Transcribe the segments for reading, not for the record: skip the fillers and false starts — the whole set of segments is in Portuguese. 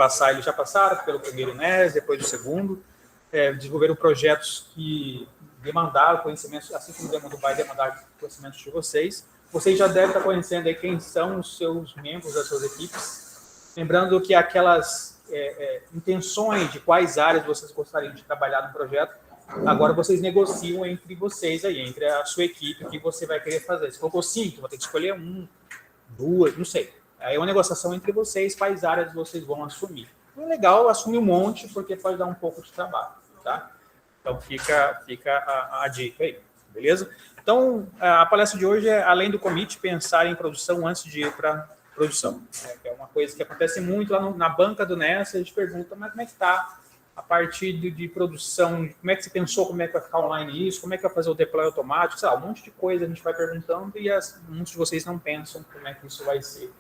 passar, eles já passaram pelo primeiro NES, depois do segundo, desenvolveram projetos que demandaram conhecimentos, assim como o Demo vai demandar conhecimentos de vocês. Vocês já devem estar conhecendo aí quem são os seus membros das suas equipes. Lembrando que aquelas intenções de quais áreas vocês gostariam de trabalhar no projeto, agora vocês negociam entre vocês aí, entre a sua equipe, o que você vai querer fazer. Se colocou 5, vai ter que escolher 1, 2, não sei. Aí é uma negociação entre vocês, quais áreas vocês vão assumir. É legal assumir um monte, porque pode dar um pouco de trabalho, tá? Então fica a dica aí, beleza? Então, a palestra de hoje é, além do commit, pensar em produção antes de ir para produção. É uma coisa que acontece muito lá na banca do NES, a gente pergunta, mas como é que está a parte de produção, como é que você pensou, como é que vai ficar online isso, como é que vai fazer o deploy automático, sei lá, um monte de coisa a gente vai perguntando e muitos de vocês não pensam como é que isso vai ser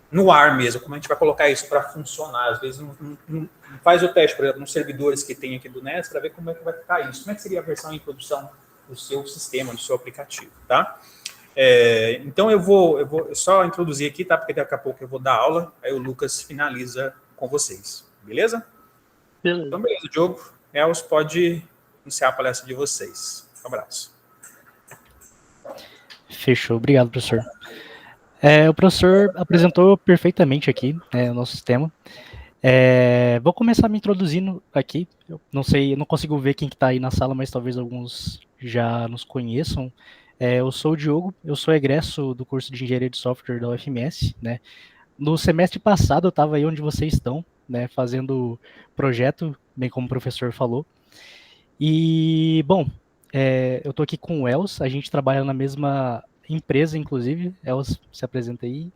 no ar mesmo, como a gente vai colocar isso para funcionar. Às vezes não faz o teste, por exemplo, nos servidores que tem aqui do NES, para ver como é que vai ficar isso, como é que seria a versão em produção do seu sistema, do seu aplicativo, tá? Então eu vou só introduzir aqui, tá? Porque daqui a pouco eu vou dar aula, aí o Lucas finaliza com vocês, beleza? Beleza. Então, beleza, Diogo. Els, pode iniciar a palestra de vocês. Um abraço. Fechou, obrigado, professor. O professor apresentou perfeitamente aqui o nosso sistema. Vou começar me introduzindo aqui. Eu não sei, eu não consigo ver quem está aí na sala, mas talvez alguns já nos conheçam. Eu sou o Diogo, eu sou egresso do curso de Engenharia de Software da UFMS, né? No semestre passado eu estava aí onde vocês estão, né, fazendo projeto, bem como o professor falou. E, bom, eu estou aqui com o Els, a gente trabalha na mesma empresa, inclusive. Els, se apresenta aí.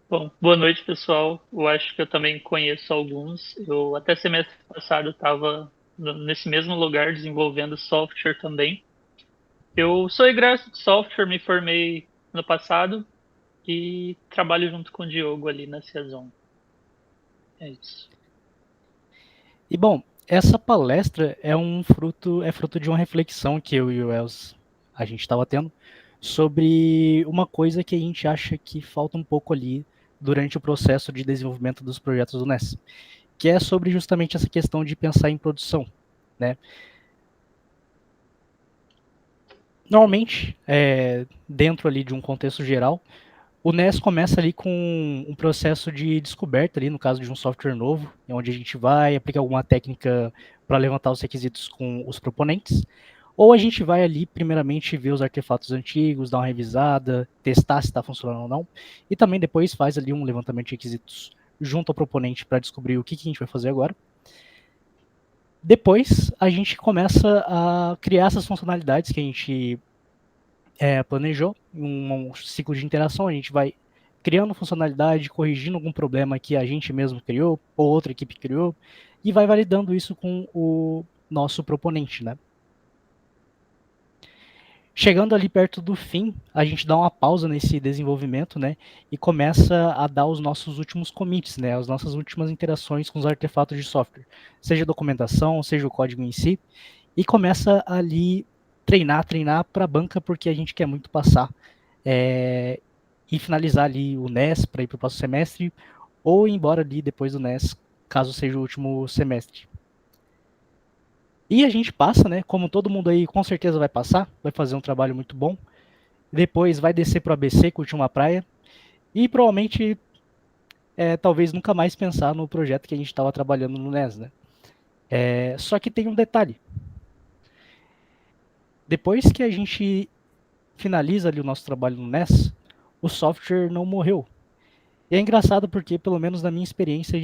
Bom, boa noite, pessoal. Eu acho que eu também conheço alguns. Eu até semestre passado estava nesse mesmo lugar desenvolvendo software também. Eu sou egresso de software, me formei no passado e trabalho junto com o Diogo ali na Ciazon. É isso. E, bom, essa palestra é fruto de uma reflexão que eu e o Els a gente estava tendo sobre uma coisa que a gente acha que falta um pouco ali durante o processo de desenvolvimento dos projetos do NES, que é sobre justamente essa questão de pensar em produção, né? Normalmente, dentro ali de um contexto geral, o NES começa ali com um processo de descoberta ali, no caso de um software novo, onde a gente vai aplicar alguma técnica para levantar os requisitos com os proponentes, ou a gente vai ali, primeiramente, ver os artefatos antigos, dar uma revisada, testar se está funcionando ou não, e também depois faz ali um levantamento de requisitos junto ao proponente para descobrir o que a gente vai fazer agora. Depois, a gente começa a criar essas funcionalidades que a gente planejou, um ciclo de interação, a gente vai criando funcionalidade, corrigindo algum problema que a gente mesmo criou, ou outra equipe criou, e vai validando isso com o nosso proponente, né? Chegando ali perto do fim, a gente dá uma pausa nesse desenvolvimento, né, e começa a dar os nossos últimos commits, né, as nossas últimas interações com os artefatos de software, seja a documentação, seja o código em si, e começa ali treinar para a banca, porque a gente quer muito passar e finalizar ali o NES para ir para o próximo semestre, ou ir embora ali depois do NES, caso seja o último semestre. E a gente passa, né? Como todo mundo aí com certeza vai passar, vai fazer um trabalho muito bom. Depois vai descer para o ABC, curtir uma praia. E provavelmente, talvez nunca mais pensar no projeto que a gente estava trabalhando no NES, né? Só que tem um detalhe. Depois que a gente finaliza ali o nosso trabalho no NES, o software não morreu. E é engraçado porque, pelo menos na minha experiência,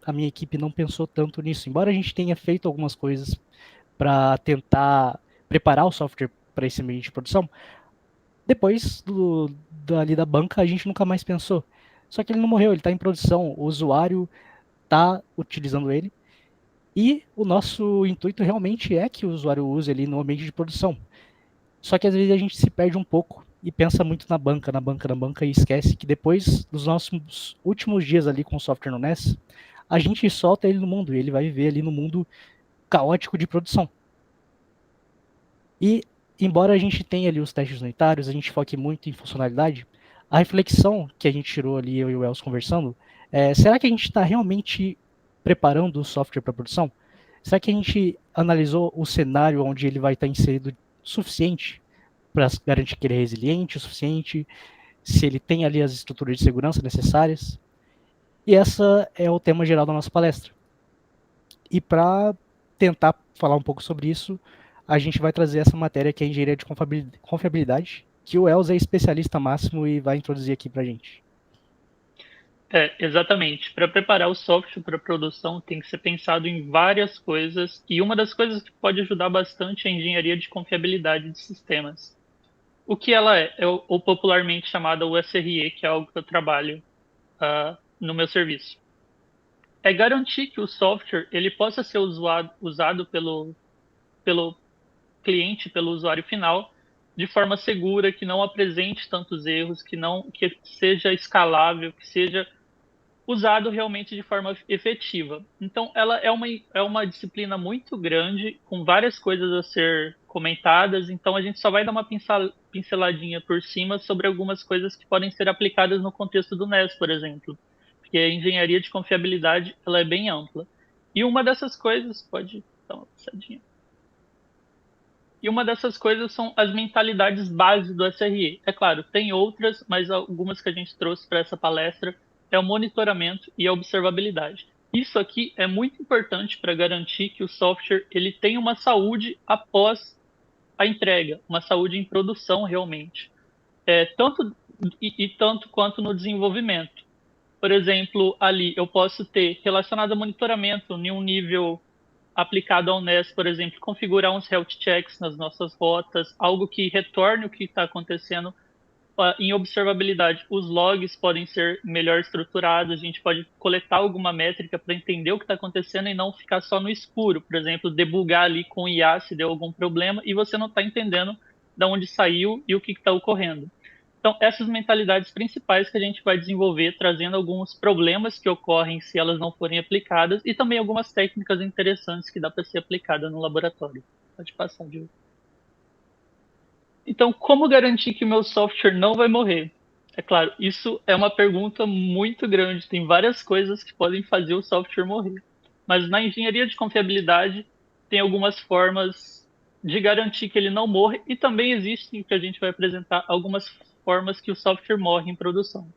a minha equipe não pensou tanto nisso. Embora a gente tenha feito algumas coisas para tentar preparar o software para esse ambiente de produção, depois ali da banca a gente nunca mais pensou. Só que ele não morreu, ele está em produção, o usuário está utilizando ele, e o nosso intuito realmente é que o usuário use ele no ambiente de produção. Só que às vezes a gente se perde um pouco e pensa muito na banca, e esquece que depois dos nossos últimos dias ali com o software no NES, a gente solta ele no mundo, e ele vai viver ali no mundo caótico de produção. E, embora a gente tenha ali os testes unitários, a gente foque muito em funcionalidade, a reflexão que a gente tirou ali, eu e o Els conversando, Será que a gente está realmente preparando o software para produção? Será que a gente analisou o cenário onde ele vai estar inserido suficiente para garantir que ele é resiliente o suficiente, se ele tem ali as estruturas de segurança necessárias? E essa é o tema geral da nossa palestra. E para tentar falar um pouco sobre isso, a gente vai trazer essa matéria que é engenharia de confiabilidade, que o Elza é especialista máximo e vai introduzir aqui para a gente. Exatamente. Para preparar o software para produção, tem que ser pensado em várias coisas, e uma das coisas que pode ajudar bastante é a engenharia de confiabilidade de sistemas. O que ela é o popularmente chamada USRE, que é algo que eu trabalho no meu serviço. É garantir que o software ele possa ser usado pelo cliente, pelo usuário final, de forma segura, que não apresente tantos erros, que seja escalável, que seja usado realmente de forma efetiva. Então, ela é uma disciplina muito grande, com várias coisas a ser comentadas, então a gente só vai dar uma pinceladinha por cima sobre algumas coisas que podem ser aplicadas no contexto do NES, por exemplo, porque a engenharia de confiabilidade ela é bem ampla. E uma dessas coisas, pode dar uma passadinha. E uma dessas coisas são as mentalidades base do SRE. É claro, tem outras, mas algumas que a gente trouxe para essa palestra é o monitoramento e a observabilidade. Isso aqui é muito importante para garantir que o software ele tenha uma saúde após a entrega, uma saúde em produção realmente. Tanto quanto no desenvolvimento. Por exemplo, ali eu posso ter relacionado a monitoramento em um nível aplicado ao NES, por exemplo, configurar uns health checks nas nossas rotas, algo que retorne o que está acontecendo. Em observabilidade, os logs podem ser melhor estruturados, a gente pode coletar alguma métrica para entender o que está acontecendo e não ficar só no escuro. Por exemplo, debugar ali com o IA se deu algum problema e você não está entendendo de onde saiu e o que está ocorrendo. Então, essas mentalidades principais que a gente vai desenvolver, trazendo alguns problemas que ocorrem se elas não forem aplicadas e também algumas técnicas interessantes que dá para ser aplicada no laboratório. Pode passar, Diogo. Então, como garantir que o meu software não vai morrer? É claro, isso é uma pergunta muito grande. Tem várias coisas que podem fazer o software morrer. Mas na engenharia de confiabilidade, tem algumas formas de garantir que ele não morre e também existem, que a gente vai apresentar, algumas formas que o software morre em produção.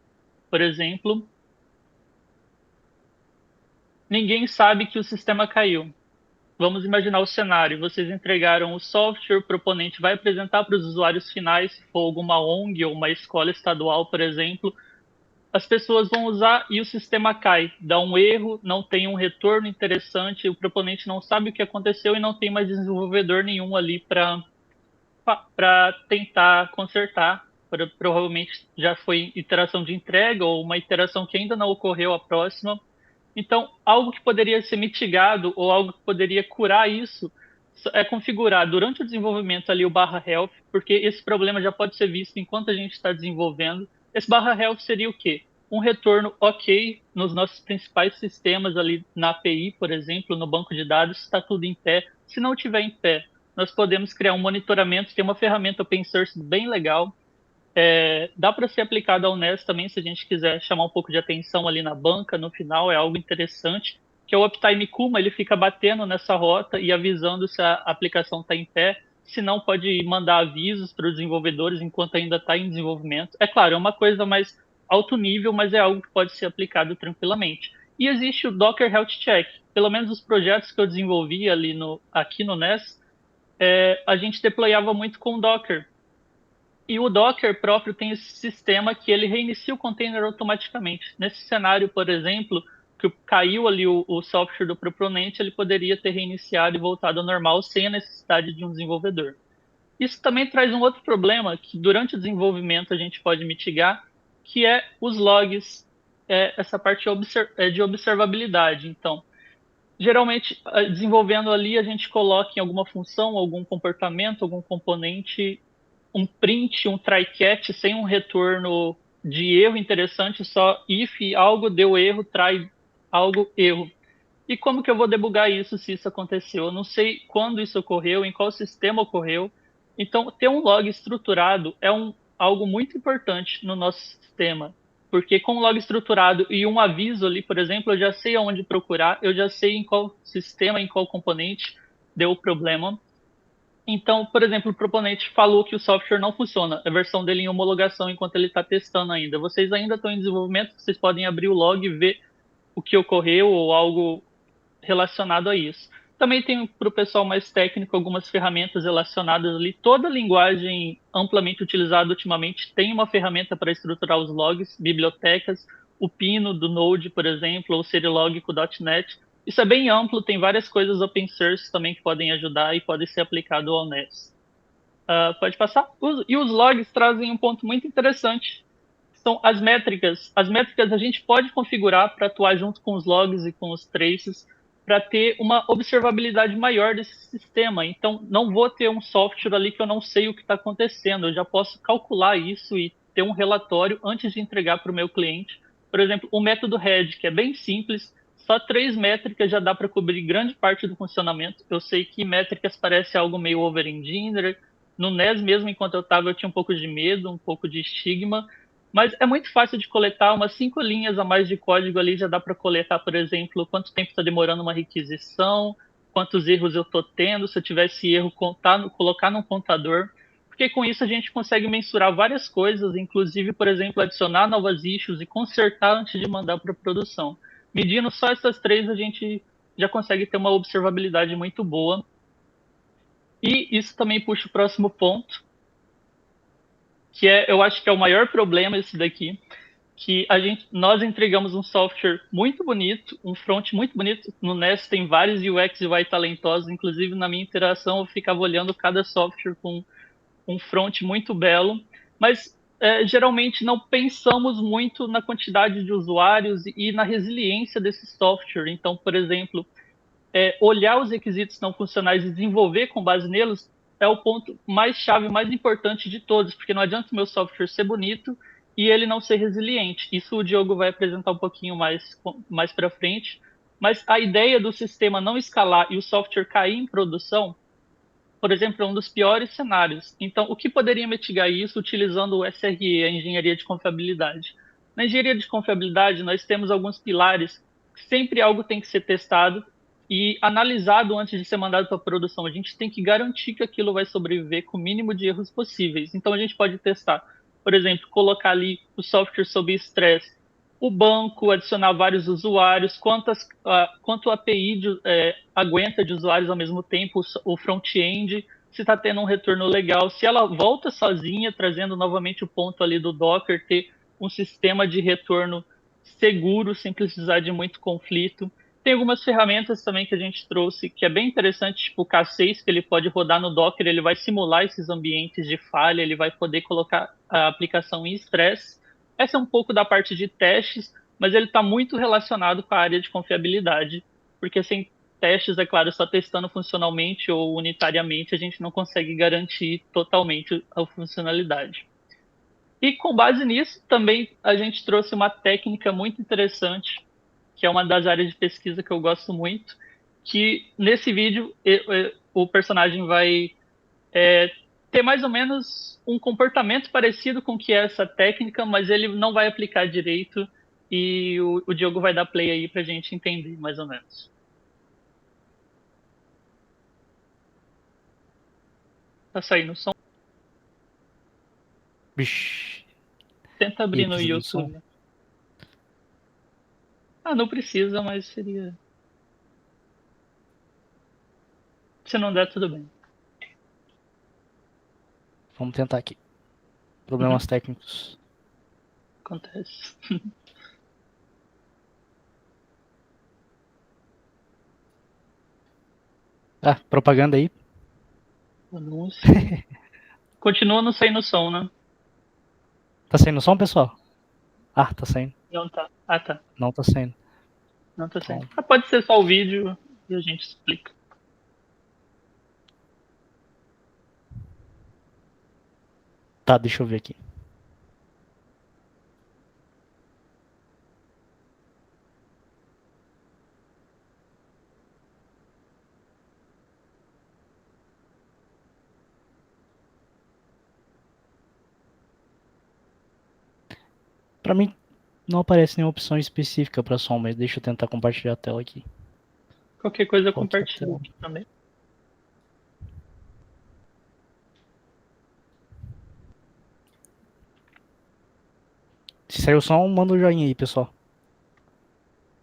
Por exemplo, ninguém sabe que o sistema caiu. Vamos imaginar o cenário. Vocês entregaram o software, o proponente vai apresentar para os usuários finais, se for alguma ONG ou uma escola estadual, por exemplo. As pessoas vão usar e o sistema cai, dá um erro, não tem um retorno interessante, o proponente não sabe o que aconteceu e não tem mais desenvolvedor nenhum ali para tentar consertar. Provavelmente já foi iteração de entrega ou uma iteração que ainda não ocorreu a próxima. Então, algo que poderia ser mitigado ou algo que poderia curar isso é configurar durante o desenvolvimento ali o /health, porque esse problema já pode ser visto enquanto a gente está desenvolvendo. Esse /health seria o quê? Um retorno ok nos nossos principais sistemas ali na API, por exemplo, no banco de dados, está tudo em pé. Se não estiver em pé, nós podemos criar um monitoramento, tem uma ferramenta open source bem legal, dá para ser aplicado ao NES também, se a gente quiser chamar um pouco de atenção ali na banca, no final, é algo interessante, que é o Uptime Kuma, ele fica batendo nessa rota e avisando se a aplicação está em pé, se não pode mandar avisos para os desenvolvedores enquanto ainda está em desenvolvimento. É claro, é uma coisa mais alto nível, mas é algo que pode ser aplicado tranquilamente. E existe o Docker Health Check, pelo menos os projetos que eu desenvolvi ali aqui no NES, a gente deployava muito com Docker. E o Docker próprio tem esse sistema que ele reinicia o container automaticamente. Nesse cenário, por exemplo, que caiu ali o software do proponente, ele poderia ter reiniciado e voltado ao normal sem a necessidade de um desenvolvedor. Isso também traz um outro problema que durante o desenvolvimento a gente pode mitigar, que é os logs, essa parte de observabilidade. Então, geralmente, desenvolvendo ali, a gente coloca em alguma função, algum comportamento, algum componente, um print, um try catch sem um retorno de erro interessante, só if algo deu erro, try algo erro. E como que eu vou debugar isso se isso aconteceu? Eu não sei quando isso ocorreu, em qual sistema ocorreu. Então, ter um log estruturado é algo muito importante no nosso sistema. porque com o log estruturado e um aviso ali, por exemplo, eu já sei aonde procurar, eu já sei em qual sistema, em qual componente deu o problema. Então, por exemplo, o proponente falou que o software não funciona, a versão dele em homologação enquanto ele está testando ainda. Vocês ainda estão em desenvolvimento, vocês podem abrir o log e ver o que ocorreu ou algo relacionado a isso. Também tem para o pessoal mais técnico algumas ferramentas relacionadas ali. Toda linguagem amplamente utilizada ultimamente tem uma ferramenta para estruturar os logs, bibliotecas, o Pino do Node, por exemplo, ou o Serilog com o .NET. Isso é bem amplo, tem várias coisas open source também que podem ajudar e podem ser aplicado ao NES. Pode passar? E os logs trazem um ponto muito interessante. São as métricas. As métricas a gente pode configurar para atuar junto com os logs e com os traces para ter uma observabilidade maior desse sistema. Então, não vou ter um software ali que eu não sei o que está acontecendo. Eu já posso calcular isso e ter um relatório antes de entregar para o meu cliente. Por exemplo, o método head, que é bem simples, só 3 métricas já dá para cobrir grande parte do funcionamento. Eu sei que métricas parece algo meio over-engineered. No NES mesmo, enquanto eu estava, eu tinha um pouco de medo, um pouco de estigma, mas é muito fácil de coletar, umas 5 linhas a mais de código ali já dá para coletar, por exemplo, quanto tempo está demorando uma requisição, quantos erros eu estou tendo, se eu tivesse erro, colocar num contador, porque com isso a gente consegue mensurar várias coisas, inclusive, por exemplo, adicionar novas issues e consertar antes de mandar para produção. Medindo só essas 3, a gente já consegue ter uma observabilidade muito boa. E isso também puxa o próximo ponto, que eu acho que é o maior problema esse daqui, que nós entregamos um software muito bonito, um front muito bonito. No NES tem vários UX e UI talentosos, inclusive na minha interação eu ficava olhando cada software com um front muito belo, mas geralmente não pensamos muito na quantidade de usuários e na resiliência desse software. Então, por exemplo, olhar os requisitos não funcionais e desenvolver com base neles é o ponto mais chave, mais importante de todos, porque não adianta o meu software ser bonito e ele não ser resiliente. Isso o Diogo vai apresentar um pouquinho mais para frente. Mas a ideia do sistema não escalar e o software cair em produção, por exemplo, é um dos piores cenários. Então, o que poderia mitigar isso utilizando o SRE, a engenharia de confiabilidade? Na engenharia de confiabilidade, nós temos alguns pilares que sempre algo tem que ser testado e analisado antes de ser mandado para a produção. A gente tem que garantir que aquilo vai sobreviver com o mínimo de erros possíveis. Então, a gente pode testar, por exemplo, colocar ali o software sob estresse, o banco, adicionar vários usuários, quanto a API aguenta de usuários ao mesmo tempo, o front-end, se está tendo um retorno legal, se ela volta sozinha, trazendo novamente o ponto ali do Docker, ter um sistema de retorno seguro, sem precisar de muito conflito. Tem algumas ferramentas também que a gente trouxe que é bem interessante, tipo o K6, que ele pode rodar no Docker, ele vai simular esses ambientes de falha, ele vai poder colocar a aplicação em estresse. Essa é um pouco da parte de testes, mas ele está muito relacionado com a área de confiabilidade, porque sem testes, é claro, só testando funcionalmente ou unitariamente, a gente não consegue garantir totalmente a funcionalidade. E com base nisso, também a gente trouxe uma técnica muito interessante, que é uma das áreas de pesquisa que eu gosto muito, que nesse vídeo o personagem vai ter mais ou menos um comportamento parecido com o que é essa técnica, mas ele não vai aplicar direito e o Diogo vai dar play aí para a gente entender mais ou menos. Tá saindo o som? Vixe. Tenta E aí, abrir no precisa do som? YouTube. Não precisa, mas seria. Se não der, tudo bem. Vamos tentar aqui. Uhum. Problemas técnicos. Acontece. Propaganda aí. Anúncio. Continua não saindo som, né? Tá saindo som, pessoal? Tá saindo. Não tá. Tá. Não tá saindo. Não tá saindo. Bom. Pode ser só o vídeo e a gente explica. Tá, deixa eu ver aqui. Pra mim, não aparece nenhuma opção específica para som, mas deixa eu tentar compartilhar a tela aqui. Qualquer coisa eu Qual que é a compartilho tela? aqui também. Se saiu o som, manda um joinha aí, pessoal.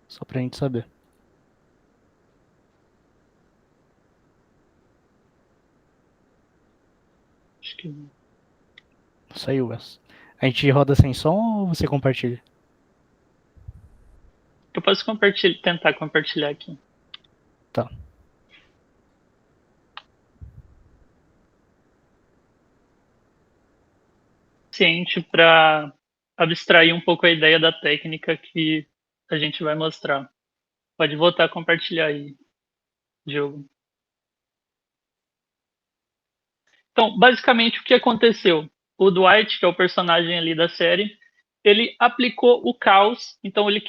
Só pra gente saber. Acho que não. Saiu, Wes. A gente roda sem som ou você compartilha? Eu posso tentar compartilhar aqui. Tá. Ciente para abstrair um pouco a ideia da técnica que a gente vai mostrar. Pode voltar a compartilhar aí, Diogo. Então, basicamente, o que aconteceu? O Dwight, que é o personagem ali da série, ele aplicou o caos, então ele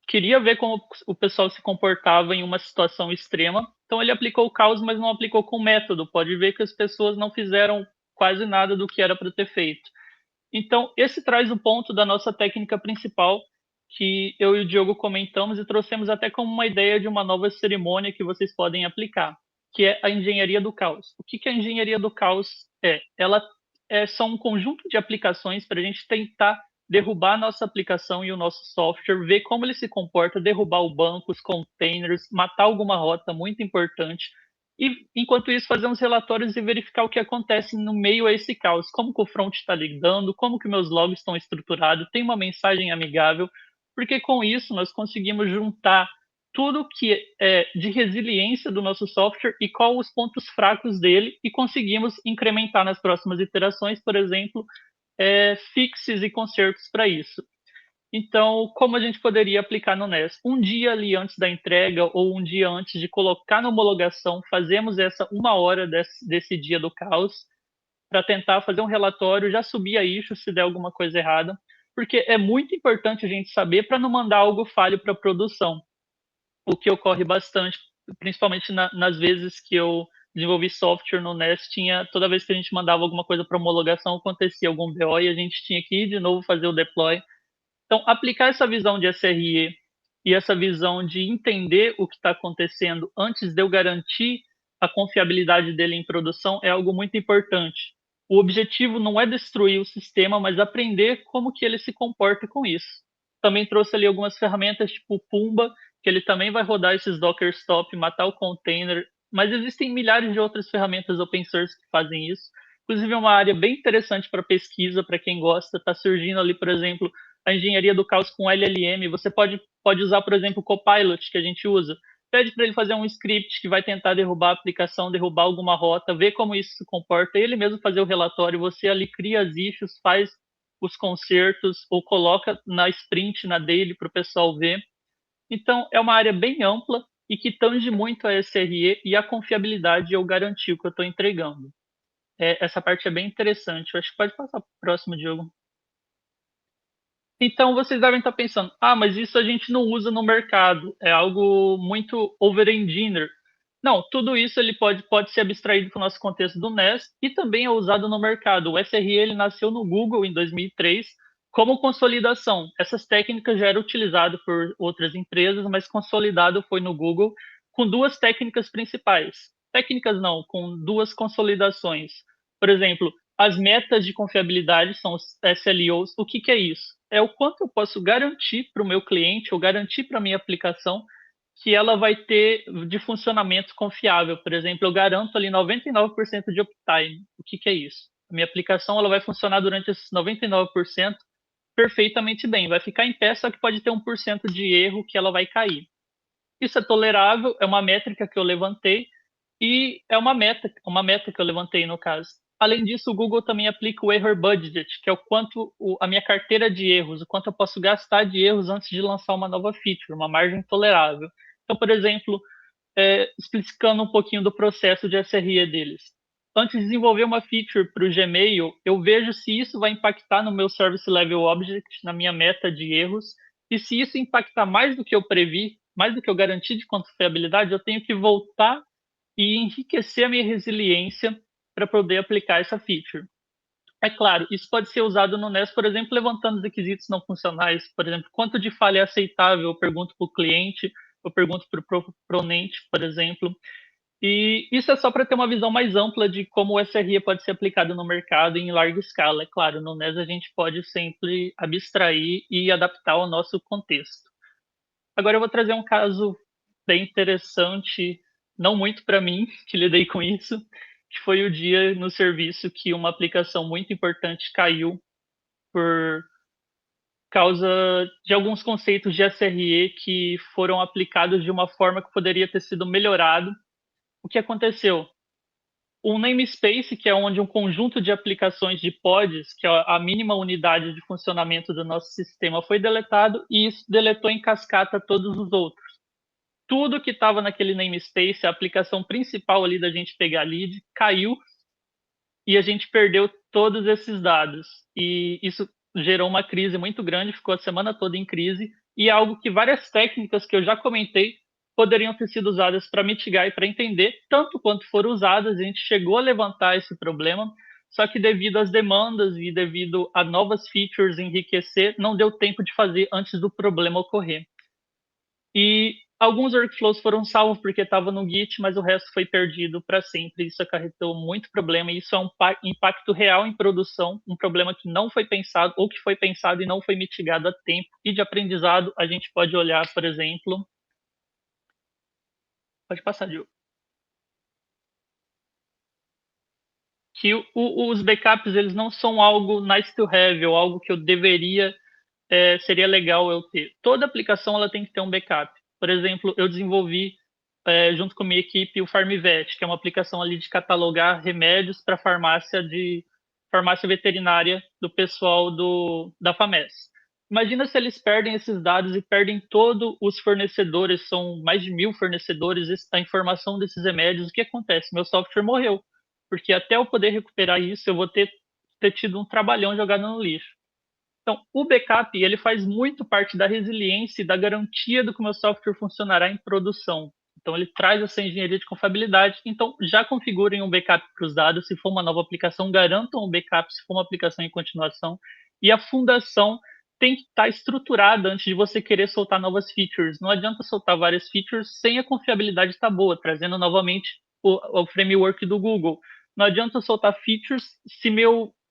queria ver como o pessoal se comportava em uma situação extrema, então ele aplicou o caos, mas não aplicou com método. Pode ver que as pessoas não fizeram quase nada do que era para ter feito. Então, esse traz o ponto da nossa técnica principal, que eu e o Diogo comentamos e trouxemos até como uma ideia de uma nova cerimônia que vocês podem aplicar, que é a engenharia do caos. O que a engenharia do caos é? Ela é só um conjunto de aplicações para a gente tentar derrubar a nossa aplicação e o nosso software, ver como ele se comporta, derrubar o banco, os containers, matar alguma rota muito importante, e, enquanto isso, fazer uns relatórios e verificar o que acontece no meio a esse caos. Como que o front está lidando, como que meus logs estão estruturados, tem uma mensagem amigável, porque com isso nós conseguimos juntar tudo que é de resiliência do nosso software e qual os pontos fracos dele e conseguimos incrementar nas próximas iterações, por exemplo, fixes e consertos para isso. Então, como a gente poderia aplicar no NES? Um dia ali antes da entrega ou um dia antes de colocar na homologação, fazemos essa 1 hora desse dia do caos para tentar fazer um relatório, já subir a issue se der alguma coisa errada, porque é muito importante a gente saber para não mandar algo falho para produção, o que ocorre bastante, principalmente nas vezes que eu desenvolvi software no NES, toda vez que a gente mandava alguma coisa para homologação, acontecia algum BO e a gente tinha que ir de novo fazer o deploy. Então, aplicar essa visão de SRE e essa visão de entender o que está acontecendo antes de eu garantir a confiabilidade dele em produção é algo muito importante. O objetivo não é destruir o sistema, mas aprender como que ele se comporta com isso. Também trouxe ali algumas ferramentas tipo o Pumba, que ele também vai rodar esses Docker Stop, matar o container, mas existem milhares de outras ferramentas open source que fazem isso. Inclusive, é uma área bem interessante para pesquisa, para quem gosta. Está surgindo ali, por exemplo, a engenharia do caos com LLM. Você pode usar, por exemplo, o Copilot, que a gente usa. Pede para ele fazer um script que vai tentar derrubar a aplicação, derrubar alguma rota, ver como isso se comporta, ele mesmo fazer o relatório, você ali cria as issues, faz os consertos, ou coloca na sprint, na daily, para o pessoal ver. Então, é uma área bem ampla e que tange muito a SRE e a confiabilidade eu garantir o que eu estou entregando. Essa parte é bem interessante. Eu acho que pode passar para o próximo, Diogo. Então vocês devem estar pensando, mas isso a gente não usa no mercado, é algo muito over-engineer. Não, tudo isso ele pode ser abstraído para o nosso contexto do NES e também é usado no mercado. O SRE ele nasceu no Google em 2003 como consolidação. Essas técnicas já eram utilizadas por outras empresas, mas consolidado foi no Google com duas técnicas principais. Técnicas não, com duas consolidações. Por exemplo, as metas de confiabilidade são os SLOs. O que é isso? É o quanto eu posso garantir para o meu cliente ou garantir para a minha aplicação que ela vai ter de funcionamento confiável. Por exemplo, eu garanto ali 99% de uptime. O que é isso? A minha aplicação ela vai funcionar durante esses 99% perfeitamente bem. Vai ficar em pé, só que pode ter 1% de erro que ela vai cair. Isso é tolerável, é uma métrica que eu levantei e é uma meta que eu levantei no caso. Além disso, o Google também aplica o Error Budget, que é o quanto a minha carteira de erros, o quanto eu posso gastar de erros antes de lançar uma nova feature, uma margem tolerável. Então, por exemplo, explicando um pouquinho do processo de SRE deles. Antes de desenvolver uma feature para o Gmail, eu vejo se isso vai impactar no meu Service Level Object, na minha meta de erros, e se isso impactar mais do que eu previ, mais do que eu garanti de confiabilidade, eu tenho que voltar e enriquecer a minha resiliência para poder aplicar essa feature. É claro, isso pode ser usado no NES, por exemplo, levantando os requisitos não funcionais. Por exemplo, quanto de falha é aceitável? Eu pergunto para o cliente, eu pergunto para o proponente, por exemplo. E isso é só para ter uma visão mais ampla de como o SRE pode ser aplicado no mercado em larga escala. É claro, no NES a gente pode sempre abstrair e adaptar ao nosso contexto. Agora eu vou trazer um caso bem interessante, não muito para mim, que lidei com isso, que foi o dia no serviço que uma aplicação muito importante caiu por causa de alguns conceitos de SRE que foram aplicados de uma forma que poderia ter sido melhorado. O que aconteceu? Um namespace, que é onde um conjunto de aplicações de pods, que é a mínima unidade de funcionamento do nosso sistema, foi deletado e isso deletou em cascata todos os outros. Tudo que estava naquele namespace, a aplicação principal ali da gente pegar lead, caiu e a gente perdeu todos esses dados. E isso gerou uma crise muito grande, ficou a semana toda em crise, e é algo que várias técnicas que eu já comentei poderiam ter sido usadas para mitigar e para entender, tanto quanto foram usadas, a gente chegou a levantar esse problema, só que devido às demandas e devido a novas features enriquecer, não deu tempo de fazer antes do problema ocorrer. E alguns workflows foram salvos porque estava no Git, mas o resto foi perdido para sempre. Isso acarretou muito problema e isso é um impacto real em produção, um problema que não foi pensado ou que foi pensado e não foi mitigado a tempo. E de aprendizado, a gente pode olhar, por exemplo... Pode passar, Diogo. Que os backups eles não são algo nice to have ou algo que eu deveria, seria legal eu ter. Toda aplicação ela tem que ter um backup. Por exemplo, eu desenvolvi junto com a minha equipe o FarmVet, que é uma aplicação ali de catalogar remédios para farmácia veterinária do pessoal da FAMES. Imagina se eles perdem esses dados e perdem todos os fornecedores, são mais de 1.000 fornecedores, a informação desses remédios. O que acontece? Meu software morreu, porque até eu poder recuperar isso, eu vou ter tido um trabalhão jogado no lixo. Então, o backup ele faz muito parte da resiliência e da garantia do que o meu software funcionará em produção. Então, ele traz essa engenharia de confiabilidade. Então, já configurem um backup para os dados. Se for uma nova aplicação, garantam um backup se for uma aplicação em continuação. E a fundação tem que estar estruturada antes de você querer soltar novas features. Não adianta soltar várias features sem a confiabilidade estar boa, trazendo novamente o framework do Google. Não adianta soltar features se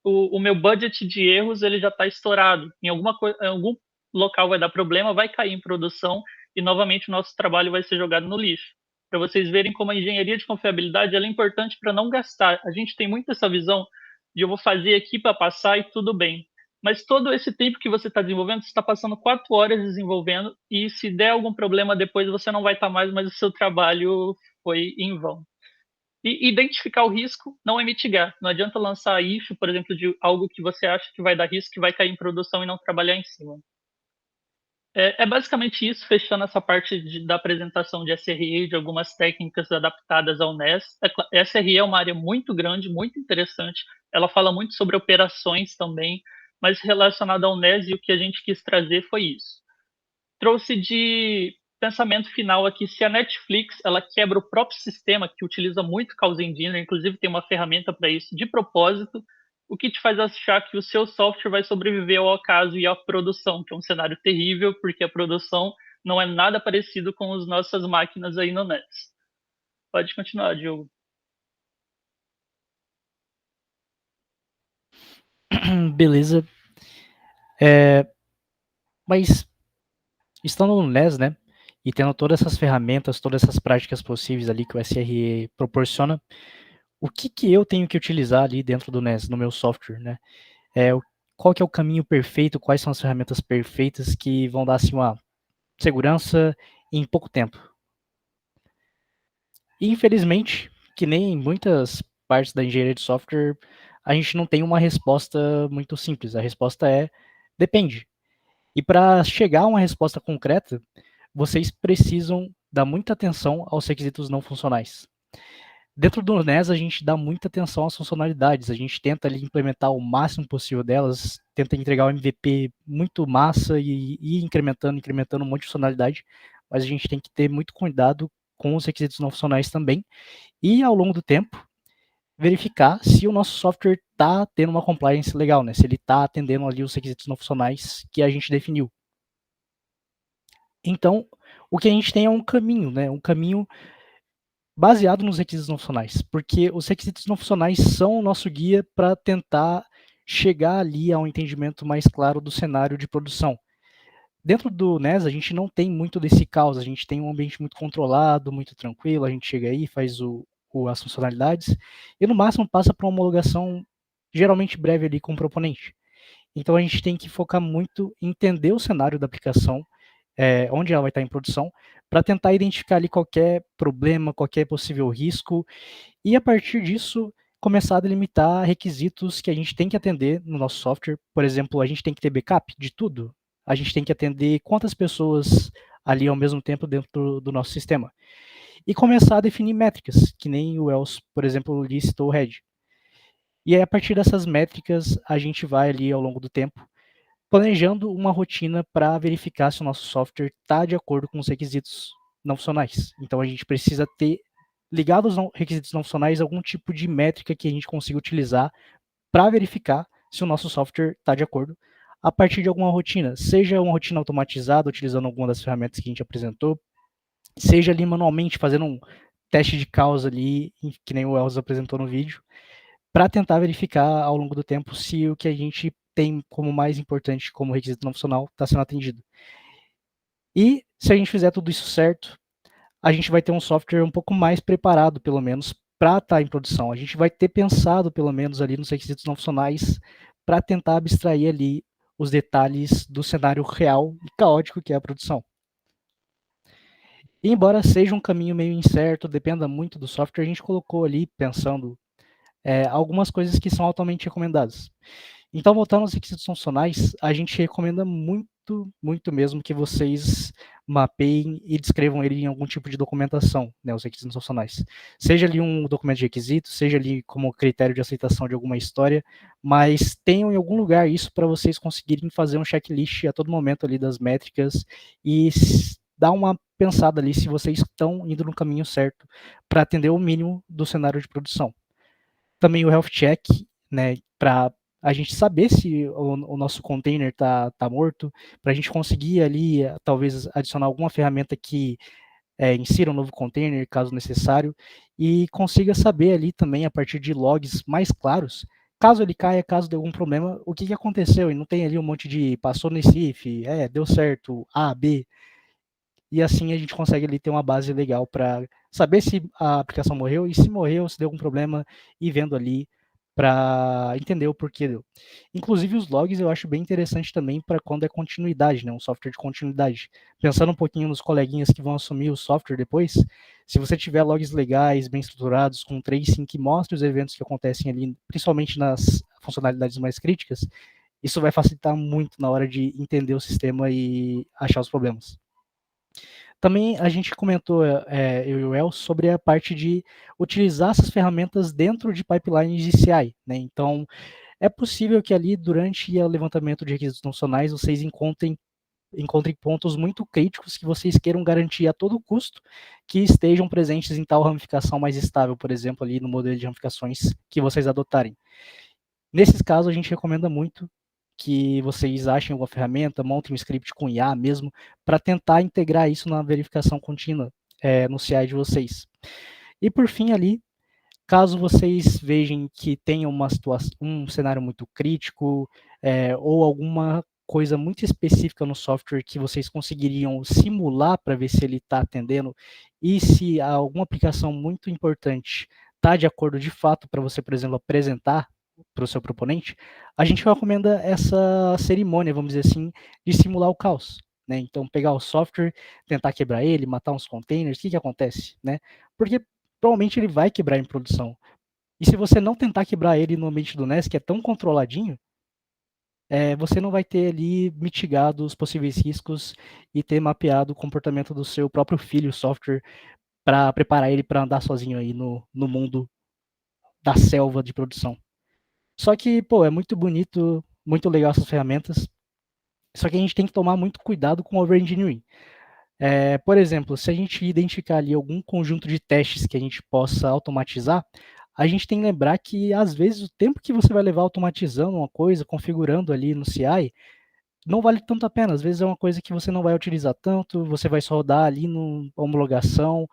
o meu budget de erros ele já está estourado. Em algum local vai dar problema, vai cair em produção e novamente o nosso trabalho vai ser jogado no lixo. Para vocês verem como a engenharia de confiabilidade ela é importante para não gastar. A gente tem muito essa visão de eu vou fazer aqui para passar e tudo bem. Mas todo esse tempo que você está desenvolvendo, você está passando 4 horas desenvolvendo e se der algum problema depois você não vai estar mais, mas o seu trabalho foi em vão. E identificar o risco não é mitigar. Não adianta lançar if, por exemplo, de algo que você acha que vai dar risco, que vai cair em produção e não trabalhar em cima. É basicamente isso, fechando essa parte da apresentação de SRE, de algumas técnicas adaptadas ao NES. SRE é uma área muito grande, muito interessante. Ela fala muito sobre operações também, mas relacionada ao NES, e o que a gente quis trazer foi isso. Trouxe de pensamento final aqui, se a Netflix ela quebra o próprio sistema, que utiliza muito Chaos Engineer, inclusive tem uma ferramenta para isso, de propósito, o que te faz achar que o seu software vai sobreviver ao acaso e à produção, que é um cenário terrível, porque a produção não é nada parecido com as nossas máquinas aí no NES. Pode continuar, Diogo. Beleza. Mas estando no NES, né, e tendo todas essas ferramentas, todas essas práticas possíveis ali que o SRE proporciona, o que eu tenho que utilizar ali dentro do NES, no meu software, né? Qual que é o caminho perfeito, quais são as ferramentas perfeitas que vão dar assim uma segurança em pouco tempo. E, infelizmente, que nem em muitas partes da engenharia de software, a gente não tem uma resposta muito simples. A resposta é depende. E para chegar a uma resposta concreta, vocês precisam dar muita atenção aos requisitos não funcionais. Dentro do NES, a gente dá muita atenção às funcionalidades, a gente tenta ali implementar o máximo possível delas, tenta entregar um MVP muito massa e ir incrementando um monte de funcionalidade, mas a gente tem que ter muito cuidado com os requisitos não funcionais também. E ao longo do tempo, verificar se o nosso software está tendo uma compliance legal, né? Se ele está atendendo ali os requisitos não funcionais que a gente definiu. Então, o que a gente tem é um caminho, né? Um caminho baseado nos requisitos não funcionais, porque os requisitos não funcionais são o nosso guia para tentar chegar ali a um entendimento mais claro do cenário de produção. Dentro do NES, a gente não tem muito desse caos, a gente tem um ambiente muito controlado, muito tranquilo, a gente chega aí, faz as funcionalidades, e no máximo passa por uma homologação geralmente breve ali com o proponente. Então a gente tem que focar muito em entender o cenário da aplicação, onde ela vai estar em produção, para tentar identificar ali qualquer problema, qualquer possível risco, e a partir disso começar a delimitar requisitos que a gente tem que atender no nosso software. Por exemplo, a gente tem que ter backup de tudo, a gente tem que atender quantas pessoas ali ao mesmo tempo dentro do nosso sistema. E começar a definir métricas, que nem o Els, por exemplo, listou o Red. E aí, a partir dessas métricas, a gente vai ali ao longo do tempo planejando uma rotina para verificar se o nosso software está de acordo com os requisitos não funcionais. Então, a gente precisa ter ligado aos requisitos não funcionais algum tipo de métrica que a gente consiga utilizar para verificar se o nosso software está de acordo a partir de alguma rotina, seja uma rotina automatizada, utilizando alguma das ferramentas que a gente apresentou, seja ali manualmente, fazendo um teste de causa ali, que nem o Elza apresentou no vídeo, para tentar verificar ao longo do tempo se o que a gente tem como mais importante como requisito não funcional está sendo atendido. E se a gente fizer tudo isso certo, a gente vai ter um software um pouco mais preparado, pelo menos, para estar em produção. A gente vai ter pensado, pelo menos, ali nos requisitos não funcionais para tentar abstrair ali os detalhes do cenário real e caótico que é a produção. E embora seja um caminho meio incerto, dependa muito do software, a gente colocou ali, pensando, algumas coisas que são altamente recomendadas. Então, voltando aos requisitos funcionais, a gente recomenda muito, muito mesmo que vocês mapeiem e descrevam ele em algum tipo de documentação, né, os requisitos funcionais. Seja ali um documento de requisitos, seja ali como critério de aceitação de alguma história, mas tenham em algum lugar isso para vocês conseguirem fazer um checklist a todo momento ali das métricas e dar uma pensada ali se vocês estão indo no caminho certo para atender o mínimo do cenário de produção. Também o health check, né, para a gente saber se o nosso container tá morto, para a gente conseguir ali, talvez, adicionar alguma ferramenta que insira um novo container, caso necessário, e consiga saber ali também, a partir de logs mais claros, caso ele caia, caso dê algum problema, o que aconteceu, e não tem ali um monte de passou nesse if, deu certo, A, B, e assim a gente consegue ali ter uma base legal para saber se a aplicação morreu, e se morreu, se deu algum problema, e vendo ali para entender o porquê deu. Inclusive os logs eu acho bem interessante também para quando é continuidade, né, um software de continuidade. Pensando um pouquinho nos coleguinhas que vão assumir o software depois, se você tiver logs legais, bem estruturados, com tracing que mostre os eventos que acontecem ali, principalmente nas funcionalidades mais críticas, isso vai facilitar muito na hora de entender o sistema e achar os problemas. Também a gente comentou, eu e o El, sobre a parte de utilizar essas ferramentas dentro de pipelines de CI, né? Então, é possível que ali, durante o levantamento de requisitos funcionais, vocês encontrem pontos muito críticos que vocês queiram garantir a todo custo que estejam presentes em tal ramificação mais estável, por exemplo, ali no modelo de ramificações que vocês adotarem. Nesses casos, a gente recomenda muito que vocês achem alguma ferramenta, montem um script com IA mesmo, para tentar integrar isso na verificação contínua no CI de vocês. E por fim ali, caso vocês vejam que tem uma situação, um cenário muito crítico, ou alguma coisa muito específica no software que vocês conseguiriam simular para ver se ele está atendendo, e se alguma aplicação muito importante está de acordo de fato para você, por exemplo, apresentar para o seu proponente, a gente recomenda essa cerimônia, vamos dizer assim, de simular o caos. Né? Então, pegar o software, tentar quebrar ele, matar uns containers, o que acontece? Né? Porque provavelmente ele vai quebrar em produção. E se você não tentar quebrar ele no ambiente do NES, que é tão controladinho, você não vai ter ali mitigado os possíveis riscos e ter mapeado o comportamento do seu próprio filho, software, para preparar ele para andar sozinho aí no mundo da selva de produção. Só que, pô, é muito bonito, muito legal essas ferramentas, só que a gente tem que tomar muito cuidado com o overengineering. Por exemplo, se a gente identificar ali algum conjunto de testes que a gente possa automatizar, a gente tem que lembrar que, às vezes, o tempo que você vai levar automatizando uma coisa, configurando ali no CI, não vale tanto a pena. Às vezes é uma coisa que você não vai utilizar tanto, você vai só rodar ali na homologação.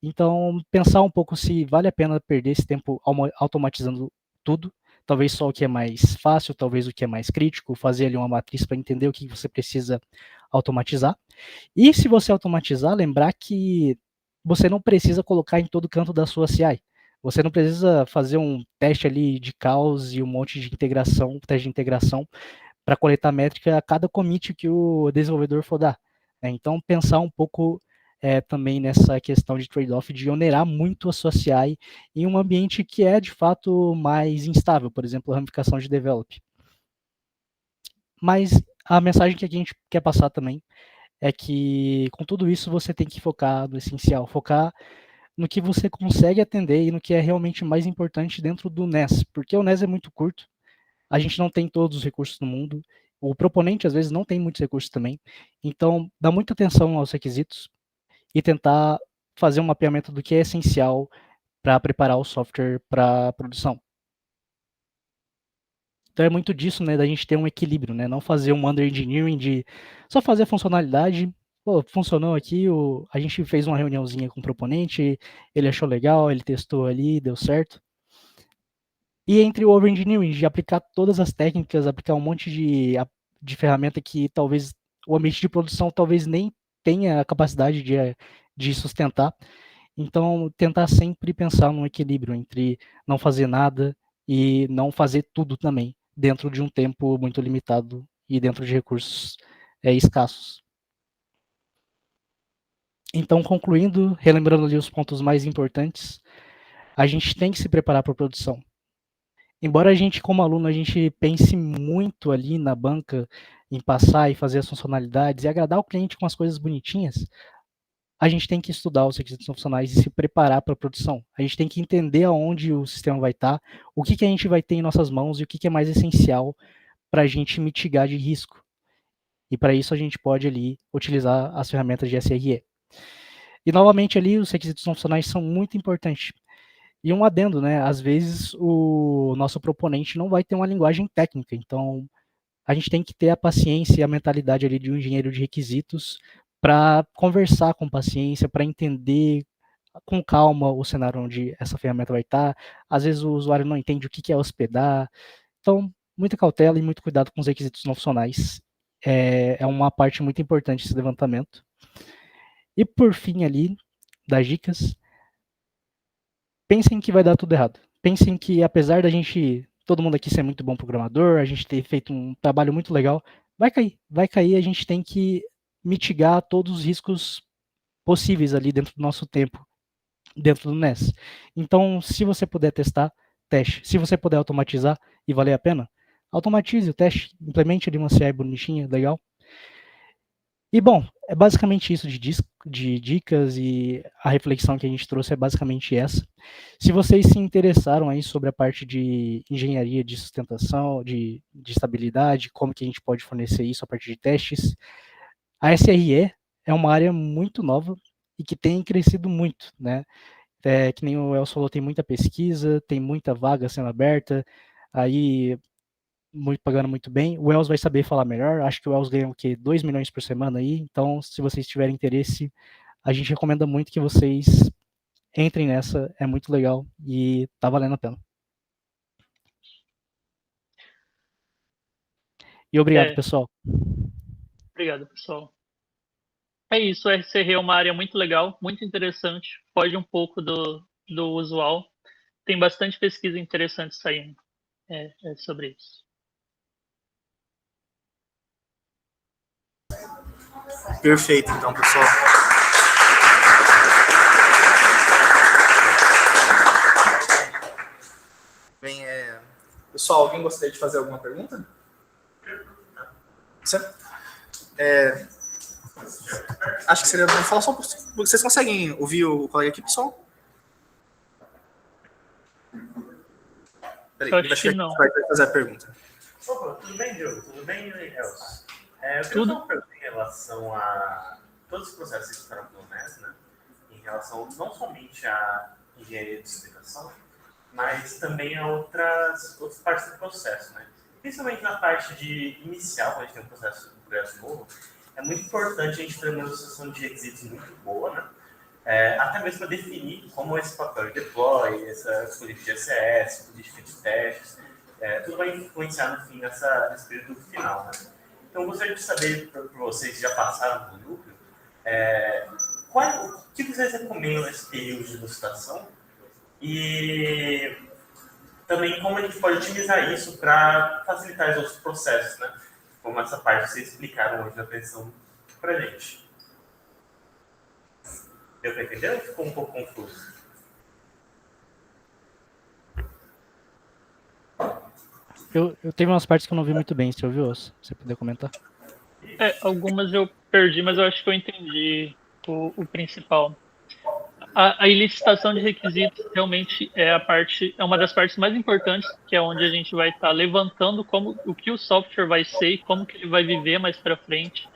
Então, pensar um pouco se vale a pena perder esse tempo automatizando tudo. Talvez só o que é mais fácil, talvez o que é mais crítico, fazer ali uma matriz para entender o que você precisa automatizar. E se você automatizar, lembrar que você não precisa colocar em todo canto da sua CI. Você não precisa fazer um teste ali de caos e um monte de integração, teste de integração, para coletar métrica a cada commit que o desenvolvedor for dar. Então, pensar um pouco também nessa questão de trade-off, de onerar muito a sua CI em um ambiente que é, de fato, mais instável, por exemplo, a ramificação de develop. Mas a mensagem que a gente quer passar também é que, com tudo isso, você tem que focar no essencial, focar no que você consegue atender e no que é realmente mais importante dentro do NES, porque o NES é muito curto, a gente não tem todos os recursos do mundo, o proponente às vezes não tem muitos recursos também, então dá muita atenção aos requisitos e tentar fazer um mapeamento do que é essencial para preparar o software para produção. Então é muito disso, né, da gente ter um equilíbrio, né, não fazer um under engineering de só fazer a funcionalidade, pô, funcionou aqui, a gente fez uma reuniãozinha com o proponente, ele achou legal, ele testou ali, deu certo. E entre o over engineering, de aplicar todas as técnicas, aplicar um monte de ferramenta que talvez o ambiente de produção talvez nem tenha a capacidade de sustentar. Então, tentar sempre pensar num equilíbrio entre não fazer nada e não fazer tudo também, dentro de um tempo muito limitado e dentro de recursos escassos. Então, concluindo, relembrando ali os pontos mais importantes, a gente tem que se preparar para a produção. Embora a gente, como aluno, a gente pense muito ali na banca em passar e fazer as funcionalidades e agradar o cliente com as coisas bonitinhas, a gente tem que estudar os requisitos funcionais e se preparar para a produção. A gente tem que entender aonde o sistema vai estar, o que a gente vai ter em nossas mãos e o que é mais essencial para a gente mitigar de risco. E para isso a gente pode ali utilizar as ferramentas de SRE. E novamente ali os requisitos funcionais são muito importantes. E um adendo, né? Às vezes o nosso proponente não vai ter uma linguagem técnica, então a gente tem que ter a paciência e a mentalidade ali de um engenheiro de requisitos para conversar com paciência, para entender com calma o cenário onde essa ferramenta vai estar. Às vezes o usuário não entende o que é hospedar. Então, muita cautela e muito cuidado com os requisitos não funcionais. É uma parte muito importante desse levantamento. E por fim ali, das dicas, pensem que vai dar tudo errado. Pensem que apesar da gente, todo mundo aqui ser muito bom programador, a gente ter feito um trabalho muito legal, vai cair, a gente tem que mitigar todos os riscos possíveis ali dentro do nosso tempo, dentro do NES. Então, se você puder testar, teste. Se você puder automatizar e valer a pena, automatize o teste, implemente ali uma CI bonitinha, legal. E bom, é basicamente isso de dicas e a reflexão que a gente trouxe é basicamente essa. Se vocês se interessaram aí sobre a parte de engenharia de sustentação, de estabilidade, como que a gente pode fornecer isso a partir de testes, a SRE é uma área muito nova e que tem crescido muito, né? Que nem o Elcio falou, tem muita pesquisa, tem muita vaga sendo aberta, aí pagando muito bem. O Wells vai saber falar melhor. Acho que o Wells ganha o quê? 2 milhões por semana aí. Então, se vocês tiverem interesse, a gente recomenda muito que vocês entrem nessa. É muito legal e tá valendo a pena. E obrigado, pessoal. Obrigado, pessoal. É isso, o SRE é uma área muito legal, muito interessante, foge um pouco do usual. Tem bastante pesquisa interessante saindo sobre isso. Perfeito, então, pessoal. Bem, pessoal, alguém gostaria de fazer alguma pergunta? Acho que seria bom falar só um pouco. Vocês conseguem ouvir o colega aqui, pessoal? Peraí, Eu acho que não. vai fazer a pergunta. Opa, tudo bem, Diogo? Tudo bem, Elcio? Eu queria Tudo. fazer uma pergunta em relação a todos os processos que estão no NES, né? Em relação não somente à engenharia de explicação, mas também a outras partes do processo, né? Principalmente na parte de inicial, quando a gente tem um processo novo, é muito importante a gente ter uma associação de requisitos muito boa, né? Até mesmo para definir como esse papel de deploy, essa escolha de GCS, de testes, tudo vai influenciar no fim nesse período final, né? Então, eu gostaria de saber para vocês que já passaram no núcleo, o que vocês recomendam nesse período de licitação e também como a gente pode otimizar isso para facilitar os outros processos, né? Como essa parte que vocês explicaram hoje na atenção para a gente. Deu para entender ou ficou um pouco confuso? Eu teve umas partes que eu não vi muito bem, você ouviu? Se você puder comentar. Algumas eu perdi, mas eu acho que eu entendi o principal. A ilicitação de requisitos realmente é uma das partes mais importantes, que é onde a gente vai estar levantando o que o software vai ser e como que ele vai viver mais para frente.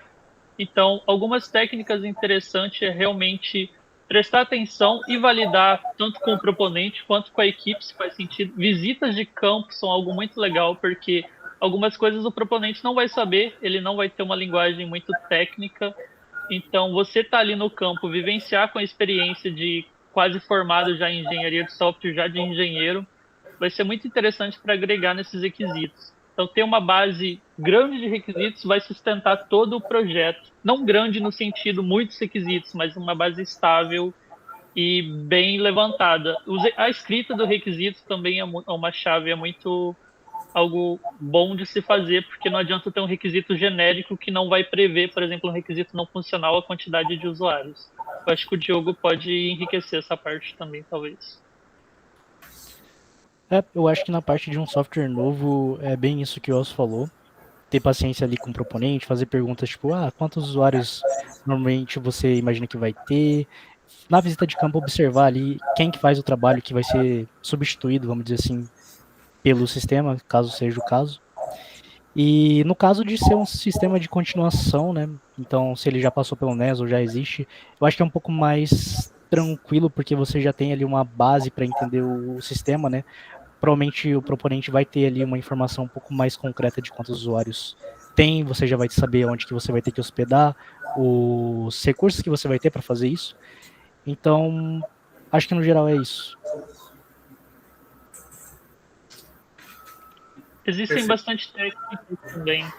Então, algumas técnicas interessantes é realmente prestar atenção e validar tanto com o proponente quanto com a equipe, se faz sentido. Visitas de campo são algo muito legal, porque algumas coisas o proponente não vai saber, ele não vai ter uma linguagem muito técnica. Então, você está ali no campo, vivenciar com a experiência de quase formado já em engenharia de software, já de engenheiro, vai ser muito interessante para agregar nesses requisitos. Então, ter uma base grande de requisitos vai sustentar todo o projeto. Não grande no sentido muitos requisitos, mas uma base estável e bem levantada. A escrita do requisito também é uma chave, é muito algo bom de se fazer, porque não adianta ter um requisito genérico que não vai prever, por exemplo, um requisito não funcional, a quantidade de usuários. Eu acho que o Diogo pode enriquecer essa parte também, talvez. Eu acho que na parte de um software novo é bem isso que o Elcio falou. Ter paciência ali com o proponente, fazer perguntas tipo, quantos usuários normalmente você imagina que vai ter? Na visita de campo, observar ali quem que faz o trabalho que vai ser substituído, vamos dizer assim, pelo sistema, caso seja o caso. E no caso de ser um sistema de continuação, né? Então, se ele já passou pelo NES ou já existe, eu acho que é um pouco mais tranquilo, porque você já tem ali uma base para entender o sistema, né? Provavelmente o proponente vai ter ali uma informação um pouco mais concreta de quantos usuários tem, você já vai saber onde que você vai ter que hospedar, os recursos que você vai ter para fazer isso. Então, acho que no geral é isso. Existem bastante técnicas também.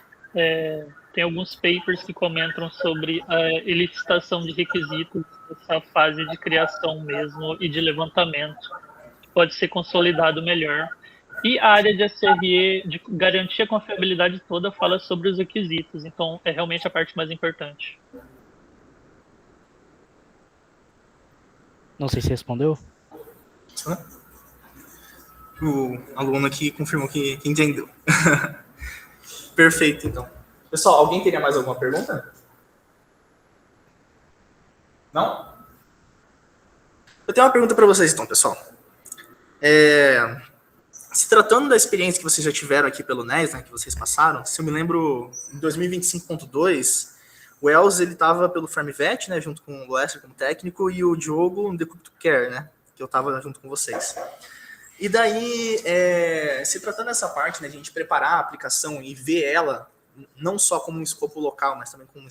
Tem alguns papers que comentam sobre a elicitação de requisitos, essa fase de criação mesmo e de levantamento, que pode ser consolidado melhor. E a área de SRE, de garantir a confiabilidade toda, fala sobre os requisitos. Então, é realmente a parte mais importante. Não sei se respondeu. O aluno aqui confirmou que entendeu. Perfeito, então. Pessoal, alguém teria mais alguma pergunta? Não? Eu tenho uma pergunta para vocês, então, pessoal. Se tratando da experiência que vocês já tiveram aqui pelo NES, né, que vocês passaram, se eu me lembro, em 2025.2, o Els, ele estava pelo FarmVet, né, junto com o Lester como técnico, e o Diogo no The Cook to Care, né, que eu estava junto com vocês. E daí, se tratando dessa parte, né, de a gente preparar a aplicação e ver ela não só como um escopo local, mas também como um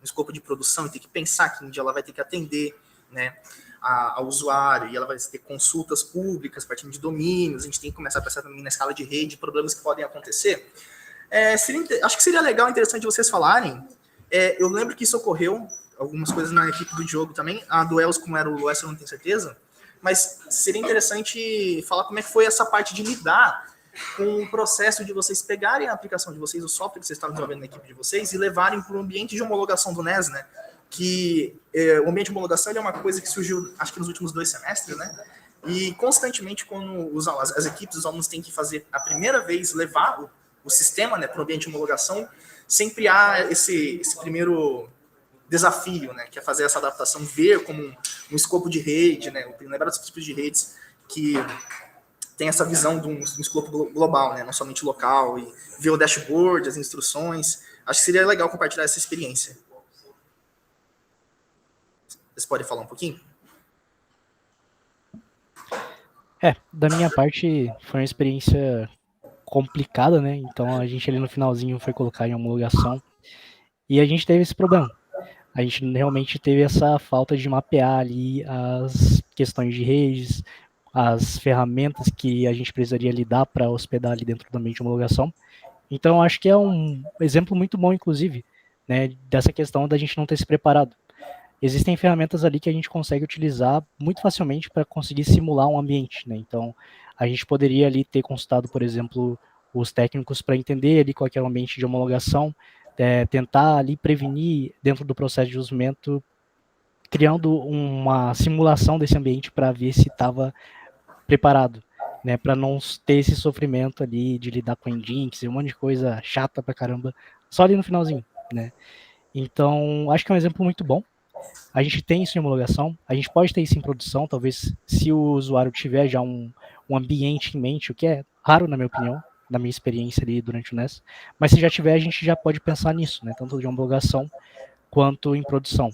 escopo de produção, e ter que pensar que um dia ela vai ter que atender, né, ao usuário, e ela vai ter consultas públicas partindo de domínios, a gente tem que começar a pensar também na escala de rede, problemas que podem acontecer. Acho que seria legal, interessante vocês falarem. Eu lembro que isso ocorreu, algumas coisas na equipe do Diogo também, a do Els, como era o Lester, eu não tenho certeza, mas seria interessante falar como é que foi essa parte de lidar com o processo de vocês pegarem a aplicação de vocês, o software que vocês estavam desenvolvendo na equipe de vocês, e levarem para o ambiente de homologação do NES, né? Que o ambiente de homologação é uma coisa que surgiu, acho que nos últimos 2 semestres, né? E constantemente, quando as equipes, os alunos têm que fazer a primeira vez, levar o sistema, né, para o ambiente de homologação, sempre há esse primeiro desafio, né, que é fazer essa adaptação, ver como um escopo de rede, né, lembrar dos tipos de redes que tem essa visão de um escopo global, né, não somente local, e ver o dashboard, as instruções. Acho que seria legal compartilhar essa experiência. Vocês podem falar um pouquinho? Da minha parte, foi uma experiência complicada, né? Então a gente ali no finalzinho foi colocar em homologação e a gente teve esse problema. A gente realmente teve essa falta de mapear ali as questões de redes, as ferramentas que a gente precisaria lidar para hospedar ali dentro do ambiente de homologação. Então acho que é um exemplo muito bom, inclusive, né, dessa questão da gente não ter se preparado. Existem ferramentas ali que a gente consegue utilizar muito facilmente para conseguir simular um ambiente, né? Então, a gente poderia ali ter consultado, por exemplo, os técnicos para entender ali qual que é o ambiente de homologação, tentar ali prevenir dentro do processo de usamento, criando uma simulação desse ambiente para ver se estava preparado, né? Para não ter esse sofrimento ali de lidar com Nginx e um monte de coisa chata pra caramba, só ali no finalzinho, né? Então, acho que é um exemplo muito bom. A gente tem isso em homologação, a gente pode ter isso em produção, talvez se o usuário tiver já um ambiente em mente, o que é raro na minha opinião, na minha experiência ali durante o NES, mas se já tiver, a gente já pode pensar nisso, né? Tanto de homologação quanto em produção.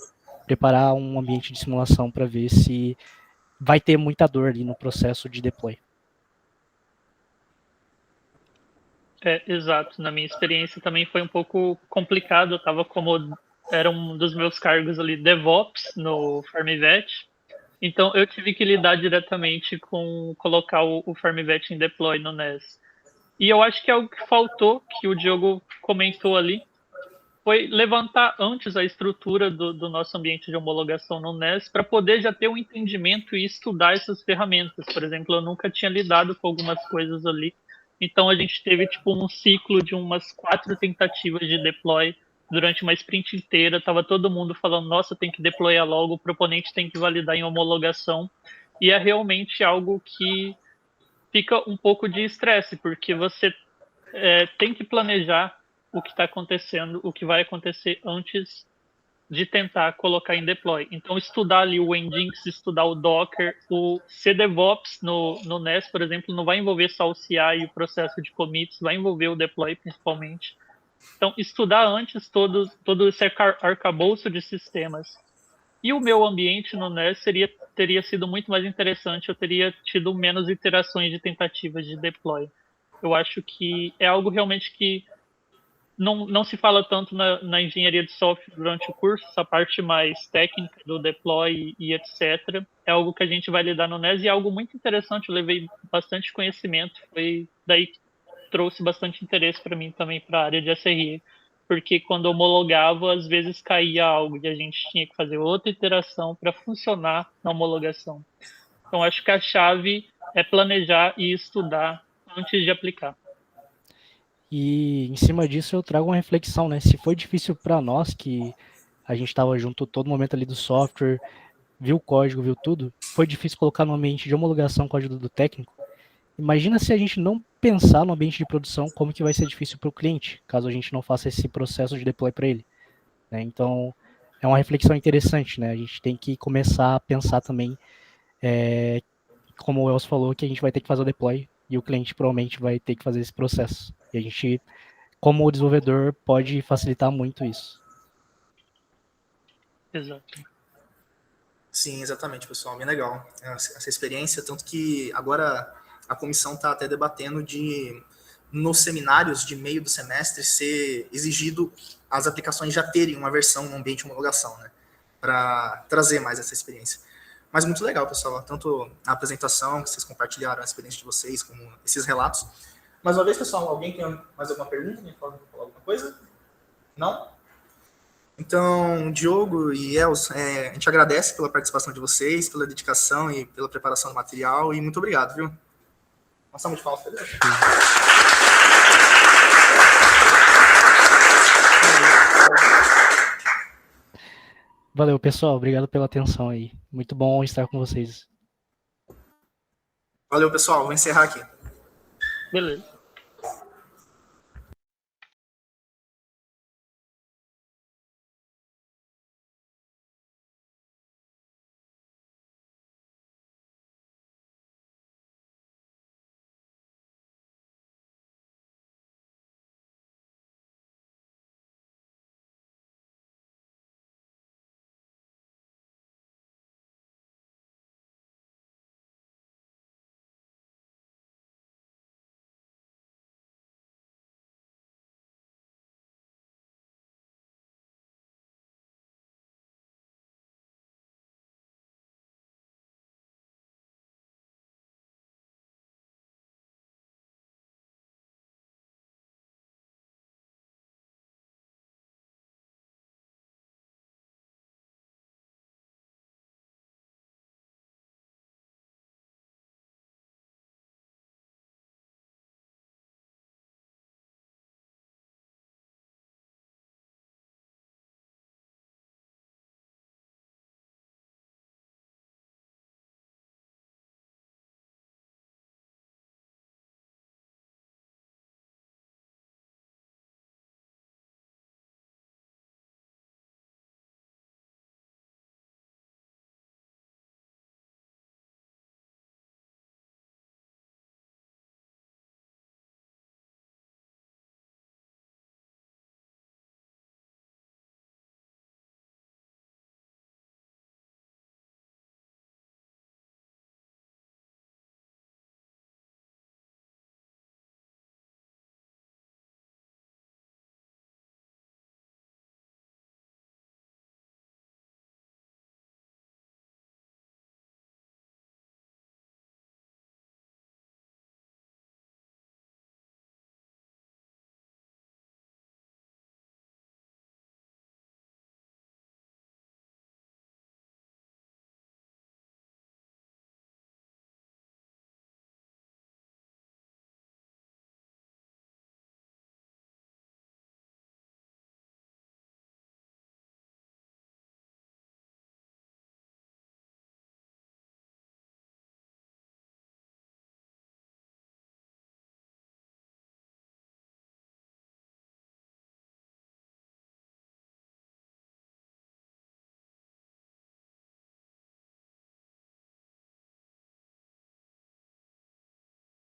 Preparar um ambiente de simulação para ver se vai ter muita dor ali no processo de deploy. Exato. Na minha experiência também foi um pouco complicado. Eu estava como era um dos meus cargos ali, DevOps no FarmVet. Então eu tive que lidar diretamente com colocar o FarmVet em deploy no NES. E eu acho que é algo que faltou, que o Diogo comentou ali, foi levantar antes a estrutura do nosso ambiente de homologação no NES para poder já ter um entendimento e estudar essas ferramentas. Por exemplo, eu nunca tinha lidado com algumas coisas ali. Então a gente teve tipo um ciclo de umas 4 tentativas de deploy durante uma sprint inteira. Tava todo mundo falando, nossa, tem que deployar logo, o proponente tem que validar em homologação. E é realmente algo que fica um pouco de estresse, porque você tem que planejar o que está acontecendo, o que vai acontecer antes de tentar colocar em deploy. Então, estudar ali o Nginx, estudar o Docker, o CDevOps no NES, por exemplo, não vai envolver só o CI e o processo de commits, vai envolver o deploy principalmente. Então, estudar antes todo esse arcabouço de sistemas. E o meu ambiente no NES teria sido muito mais interessante, eu teria tido menos iterações de tentativas de deploy. Eu acho que é algo realmente que não se fala tanto na engenharia de software durante o curso, essa parte mais técnica do deploy e etc. É algo que a gente vai lidar no NES e é algo muito interessante, eu levei bastante conhecimento, foi daí que trouxe bastante interesse para mim também para a área de SRE, porque quando homologava, às vezes caía algo e a gente tinha que fazer outra iteração para funcionar na homologação. Então, acho que a chave é planejar e estudar antes de aplicar. E em cima disso eu trago uma reflexão, né? Se foi difícil para nós, que a gente estava junto todo momento ali do software, viu o código, viu tudo, foi difícil colocar no ambiente de homologação com a ajuda do técnico. Imagina se a gente não pensar no ambiente de produção, como que vai ser difícil para o cliente, caso a gente não faça esse processo de deploy para ele, né? Então, é uma reflexão interessante, né? A gente tem que começar a pensar também, como o Elcio falou, que a gente vai ter que fazer o deploy e o cliente provavelmente vai ter que fazer esse processo. E a gente, como desenvolvedor, pode facilitar muito isso. Exato. Sim, exatamente, pessoal. Bem legal essa experiência. Tanto que agora a comissão está até debatendo de, nos seminários de meio do semestre, ser exigido as aplicações já terem uma versão no ambiente de homologação, né? Para trazer mais essa experiência. Mas muito legal, pessoal. Tanto a apresentação, que vocês compartilharam a experiência de vocês, como esses relatos. Mais uma vez, pessoal, alguém tem mais alguma pergunta? Me pode falar alguma coisa? Não? Então, Diogo e Els, a gente agradece pela participação de vocês, pela dedicação e pela preparação do material, e muito obrigado, viu? Uma salva de palmas, beleza? Valeu, pessoal. Obrigado pela atenção aí. Muito bom estar com vocês. Valeu, pessoal. Vou encerrar aqui. Beleza.